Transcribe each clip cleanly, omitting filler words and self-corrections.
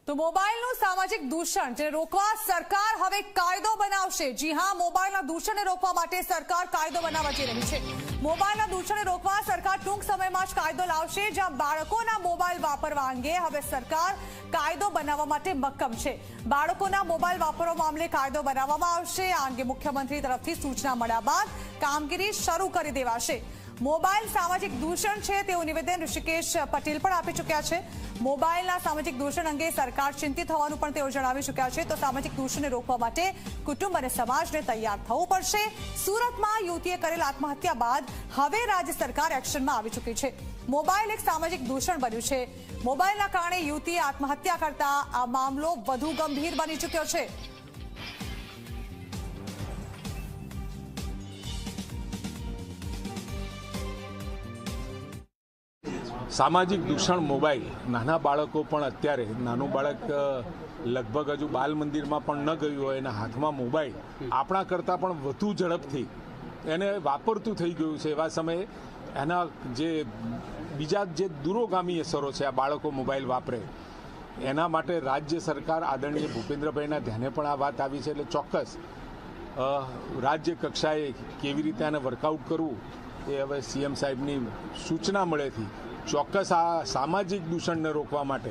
તો મોબાઈલનું સામાજિક દૂષણ જે રોકવા સરકાર હવે કાયદો બનાવશે। જી હા, મોબાઈલના દૂષણને રોકવા માટે સરકાર કાયદો બનાવવા જઈ રહી છે। મોબાઈલના દૂષણને રોકવા સરકાર ટૂંક સમયમાં જ કાયદો લાવશે, જ્યાં બાળકોના મોબાઈલ વાપરવા અંગે હવે સરકાર કાયદો બનાવવા માટે મક્કમ છે। બાળકોના મોબાઈલ વાપરવા મામલે કાયદો બનાવવામાં આવશે। આ અંગે મુખ્યમંત્રી તરફથી સૂચના મળ્યા બાદ કામગીરી શરૂ કરી દેવાશે। મોબાઈલ સામાજિક દૂષણ છે તેવું નિવેદન ઋષિકેશ પટેલ પણ આપી ચૂક્યા છે। મોબાઈલના સામાજિક દૂષણ અંગે સરકાર ચિંતિત હોવાનું પણ તેઓ જણાવી ચૂક્યા છે। તો સામાજિક દૂષણને રોકવા માટે કુટુંબ અને સમાજને તૈયાર થવું પડશે। સુરતમાં યુવતીએ કરેલ આત્મહત્યા બાદ હવે રાજ્ય સરકાર એક્શનમાં આવી ચૂકી છે। મોબાઈલ એક સામાજિક દૂષણ બન્યું છે। મોબાઈલના કારણે યુવતીએ આત્મહત્યા કરતા આ મામલો વધુ ગંભીર બની ચૂક્યો છે। સામાજિક દૂષણ મોબાઈલ નાના બાળકો પણ અત્યારે નાનું બાળક લગભગ હજુ બાલ મંદિરમાં પણ ન ગયું હોય એના હાથમાં મોબાઈલ આપણા કરતાં પણ વધુ ઝડપથી એને વાપરતું થઈ ગયું છે। એવા સમયે એના જે બીજા જે દૂરોગામી અસરો છે આ બાળકો મોબાઈલ વાપરે એના માટે રાજ્ય સરકાર આદરણીય ભૂપેન્દ્રભાઈના ધ્યાને પણ આ વાત આવી છે। એટલે ચોક્કસ રાજ્ય કક્ષાએ કેવી રીતે આને વર્કઆઉટ કરવું એ હવે સીએમ સાહેબની સૂચના મળેથી ચોક્કસ આ સામાજિક દૂષણને રોકવા માટે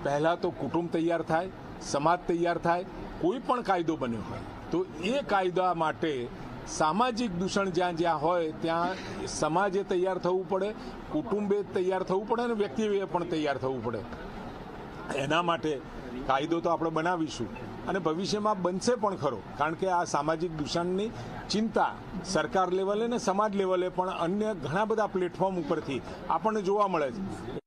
પહેલાં તો કુટુંબ તૈયાર થાય, સમાજ તૈયાર થાય। કોઈ પણ કાયદો બન્યો હોય તો એ કાયદા માટે સામાજિક દૂષણ જ્યાં જ્યાં હોય ત્યાં સમાજે તૈયાર થવું પડે, કુટુંબે તૈયાર થવું પડે અને વ્યક્તિએ પણ તૈયાર થવું પડે। એના માટે કાયદો તો આપણે બનાવીશું અને ભવિષ્યમાં બનશે પણ ખરો, કારણ કે આ સામાજિક દૂષણની ચિંતા સરકાર લેવલે અને સમાજ લેવલે પણ અન્ય ઘણા બધા પ્લેટફોર્મ ઉપરથી આપણને જોવા મળે છે।